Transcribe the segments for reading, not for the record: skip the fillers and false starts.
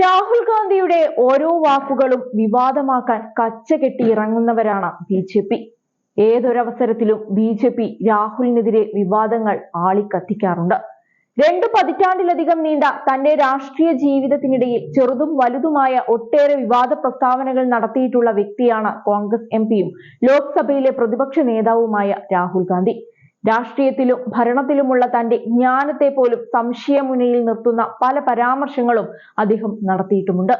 രാഹുൽ ഗാന്ധിയുടെ ഓരോ വാക്കുകളും വിവാദമാക്കാൻ കച്ചകെട്ടി ഇറങ്ങുന്നവരാണ് ബി. ഏതൊരവസരത്തിലും ബി രാഹുലിനെതിരെ വിവാദങ്ങൾ ആളിക്കത്തിക്കാറുണ്ട്. 2 പതിറ്റാണ്ടിലധികം നീണ്ട തന്റെ രാഷ്ട്രീയ ജീവിതത്തിനിടയിൽ ചെറുതും വലുതുമായ ഒട്ടേറെ വിവാദ പ്രസ്താവനകൾ നടത്തിയിട്ടുള്ള വ്യക്തിയാണ് കോൺഗ്രസ് എംപിയും ലോക്സഭയിലെ പ്രതിപക്ഷ നേതാവുമായ രാഹുൽ ഗാന്ധി. രാഷ്ട്രീയത്തിലും ഭരണത്തിലുമുള്ള തന്റെ ജ്ഞാനത്തെ പോലും സംശയമുനയിൽ നിർത്തുന്ന പല പരാമർശങ്ങളും അദ്ദേഹം നടത്തിയിട്ടുമുണ്ട്.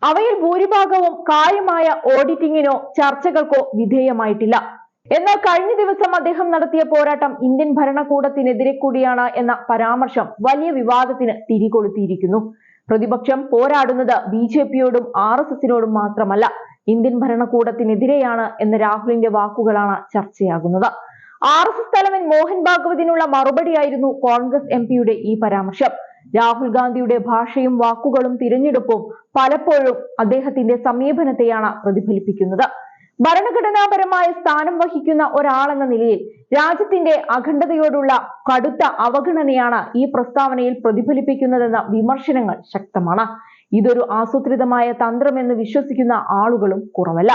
അവയിൽ ഭൂരിഭാഗവും കാര്യമായ ഓഡിറ്റിങ്ങിനോ ചർച്ചകൾക്കോ വിധേയമായിട്ടില്ല. എന്നാൽ കഴിഞ്ഞ ദിവസം അദ്ദേഹം നടത്തിയ പോരാട്ടം ഇന്ത്യൻ ഭരണകൂടത്തിനെതിരെ കൂടിയാണ് എന്ന പരാമർശം വലിയ വിവാദത്തിന് തിരികൊളുത്തിയിരിക്കുന്നു. പ്രതിപക്ഷം പോരാടുന്നത് ബി.ജെ.പിയോടും RSSനോടും മാത്രമല്ല, ഇന്ത്യൻ ഭരണകൂടത്തിനെതിരെയാണ് എന്ന രാഹുലിന്റെ വാക്കുകളാണ് ചർച്ചയാകുന്നത്. RSS തലവൻ മോഹൻ ഭാഗവതിനുള്ള മറുപടിയായിരുന്നു കോൺഗ്രസ് എംപിയുടെ ഈ പരാമർശം. രാഹുൽ ഗാന്ധിയുടെ ഭാഷയും വാക്കുകളും തിരഞ്ഞെടുപ്പും പലപ്പോഴും അദ്ദേഹത്തിന്റെ സമീപനത്തെയാണ് പ്രതിഫലിപ്പിക്കുന്നത്. ഭരണഘടനാപരമായ സ്ഥാനം വഹിക്കുന്ന ഒരാളെന്ന നിലയിൽ രാജ്യത്തിന്റെ അഖണ്ഡതയോടുള്ള കടുത്ത അവഗണനയാണ് ഈ പ്രസ്താവനയിൽ പ്രതിഫലിപ്പിക്കുന്നതെന്ന വിമർശനങ്ങൾ ശക്തമാണ്. ഇതൊരു ആസൂത്രിതമായ തന്ത്രമെന്ന് വിശ്വസിക്കുന്ന ആളുകളും കുറവല്ല.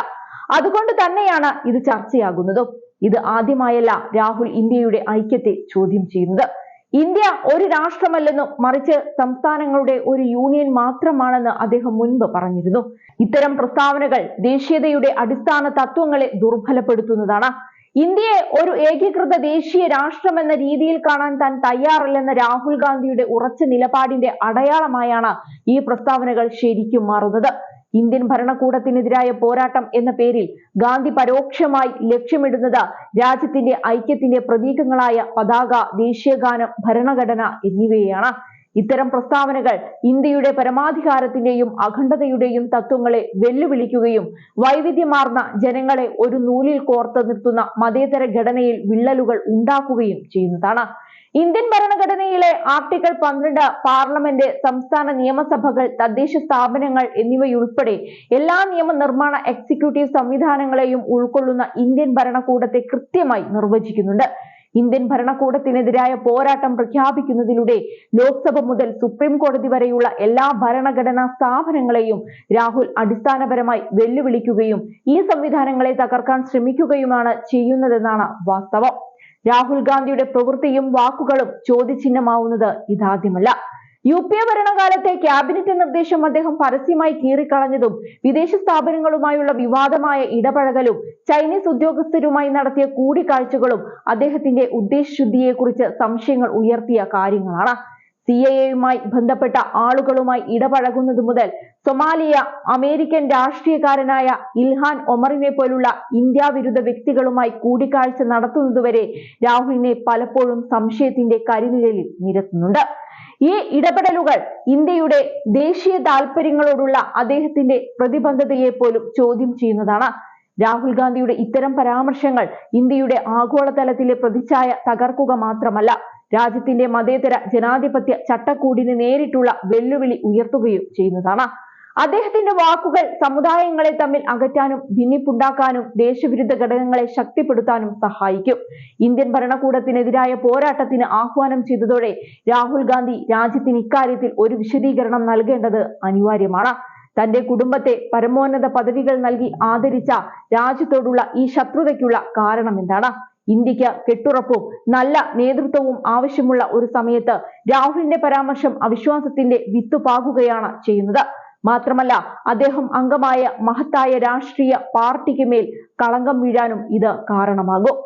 അതുകൊണ്ട് തന്നെയാണ് ഇത് ചർച്ചയാകുന്നതും. ഇത് ആദ്യമായല്ല രാഹുൽ ഇന്ത്യയുടെ ഐക്യത്തെ ചോദ്യം ചെയ്യുന്നത്. ഇന്ത്യ ഒരു രാഷ്ട്രമല്ലെന്നും മറിച്ച് സംസ്ഥാനങ്ങളുടെ ഒരു യൂണിയൻ മാത്രമാണെന്ന് അദ്ദേഹം മുൻപ് പറഞ്ഞിരുന്നു. ഇത്തരം പ്രസ്താവനകൾ ദേശീയതയുടെ അടിസ്ഥാന തത്വങ്ങളെ ദുർബലപ്പെടുത്തുന്നതാണ്. ഇന്ത്യയെ ഒരു ഏകീകൃത ദേശീയ രാഷ്ട്രമെന്ന രീതിയിൽ കാണാൻ താൻ തയ്യാറല്ലെന്ന രാഹുൽ ഗാന്ധിയുടെ ഉറച്ച നിലപാടിന്റെ അടയാളമായാണ് ഈ പ്രസ്താവനകൾ ശരിക്കും മാറുന്നത്. ഇന്ത്യൻ ഭരണകൂടത്തിനെതിരായ പോരാട്ടം എന്ന പേരിൽ ഗാന്ധി പരോക്ഷമായി ലക്ഷ്യമിടുന്നത് രാജ്യത്തിന്റെ ഐക്യത്തിന്റെ പ്രതീകങ്ങളായ പതാക, ദേശീയഗാനം, ഭരണഘടന എന്നിവയാണ്. ഇത്തരം പ്രസ്താവനകൾ ഇന്ത്യയുടെ പരമാധികാരത്തിന്റെയും അഖണ്ഡതയുടെയും തത്വങ്ങളെ വെല്ലുവിളിക്കുകയും വൈവിധ്യമാർന്ന ജനങ്ങളെ ഒരു നൂലിൽ കോർത്ത് നിർത്തുന്ന മതേതര ഘടനയിൽ വിള്ളലുകൾ ഉണ്ടാക്കുകയും ചെയ്യുന്നതാണ്. ഇന്ത്യൻ ഭരണഘടനയിലെ ആർട്ടിക്കിൾ 12 പാർലമെന്റ്, സംസ്ഥാന നിയമസഭകൾ, തദ്ദേശ സ്ഥാപനങ്ങൾ എന്നിവയുൾപ്പെടെ എല്ലാ നിയമനിർമ്മാണ എക്സിക്യൂട്ടീവ് സംവിധാനങ്ങളെയും ഉൾക്കൊള്ളുന്ന ഇന്ത്യൻ ഭരണകൂടത്തെ കൃത്യമായി നിർവചിക്കുന്നുണ്ട്. ഇന്ത്യൻ ഭരണകൂടത്തിനെതിരായ പോരാട്ടം പ്രഖ്യാപിക്കുന്നതിലൂടെ ലോക്സഭ മുതൽ സുപ്രീം കോടതി വരെയുള്ള എല്ലാ ഭരണഘടനാ സ്ഥാപനങ്ങളെയും രാഹുൽ അടിസ്ഥാനപരമായി വെല്ലുവിളിക്കുകയും ഈ സംവിധാനങ്ങളെ തകർക്കാൻ ശ്രമിക്കുകയുമാണ് ചെയ്യുന്നതെന്നാണ് വാസ്തവം. രാഹുൽ ഗാന്ധിയുടെ പ്രവൃത്തിയും വാക്കുകളും ചോദ്യചിഹ്നമാവുന്നത് ഇതാദ്യമല്ല. UPA ഭരണകാലത്തെ ക്യാബിനറ്റ് നിർദ്ദേശം അദ്ദേഹം പരസ്യമായി കീറിക്കളഞ്ഞതും വിദേശ സ്ഥാപനങ്ങളുമായുള്ള വിവാദമായ ഇടപഴകലും ചൈനീസ് ഉദ്യോഗസ്ഥരുമായി നടത്തിയ കൂടിക്കാഴ്ചകളും അദ്ദേഹത്തിന്റെ ഉദ്ദേശശുദ്ധിയെക്കുറിച്ച് സംശയങ്ങൾ ഉയർത്തിയ കാര്യങ്ങളാണ്. CIA-യുമായി ബന്ധപ്പെട്ട ആളുകളുമായി ഇടപഴകുന്നത് മുതൽ സൊമാലിയ അമേരിക്കൻ രാഷ്ട്രീയക്കാരനായ ഇൽഹാൻ ഒമറിനെ പോലുള്ള ഇന്ത്യ വിരുദ്ധ വ്യക്തികളുമായി കൂടിക്കാഴ്ച നടത്തുന്നതുവരെ രാഹുലിനെ പലപ്പോഴും സംശയത്തിന്റെ കരിനിഴലിൽ നിരത്തുന്നുണ്ട്. ഈ ഇടപെടലുകൾ ഇന്ത്യയുടെ ദേശീയ താൽപര്യങ്ങളോടുള്ള അദ്ദേഹത്തിന്റെ പ്രതിബദ്ധതയെ പോലും ചോദ്യം ചെയ്യുന്നതാണ്. രാഹുൽ ഗാന്ധിയുടെ ഇത്തരം പരാമർശങ്ങൾ ഇന്ത്യയുടെ ആഗോളതലത്തിലെ പ്രതിച്ഛായ തകർക്കുക മാത്രമല്ല, രാജ്യത്തിന്റെ മതേതര ജനാധിപത്യ ചട്ടക്കൂടിന് നേരിട്ടുള്ള വെല്ലുവിളി ഉയർത്തുകയും ചെയ്യുന്നതാണ്. അദ്ദേഹത്തിന്റെ വാക്കുകൾ സമുദായങ്ങളെ തമ്മിൽ അകറ്റാനും ഭിന്നിപ്പുണ്ടാക്കാനും ദേശവിരുദ്ധ ഘടകങ്ങളെ ശക്തിപ്പെടുത്താനും സഹായിക്കും. ഇന്ത്യൻ ഭരണകൂടത്തിനെതിരായ പോരാട്ടത്തിന് ആഹ്വാനം ചെയ്തതോടെ രാഹുൽ ഗാന്ധി രാജ്യത്തിന് ഇക്കാര്യത്തിൽ ഒരു വിശദീകരണം നൽകേണ്ടത് അനിവാര്യമാണ്. തന്റെ കുടുംബത്തെ പരമോന്നത പദവികൾ നൽകി ആദരിച്ച രാജ്യത്തോടുള്ള ഈ ശത്രുതയ്ക്കുള്ള കാരണം എന്താണ്? ഇന്ത്യക്ക് കെട്ടുറപ്പും നല്ല നേതൃത്വവും ആവശ്യമുള്ള ഒരു സമയത്ത് രാഹുലിന്റെ പരാമർശം അവിശ്വാസത്തിന്റെ വിത്തുപാകുകയാണ് ചെയ്യുന്നത്. മാത്രമല്ല, അദ്ദേഹം അംഗമായ മഹത്തായ രാഷ്ട്രീയ പാർട്ടിക്ക് മേൽ കളങ്കം വീഴാനും ഇത് കാരണമാകും.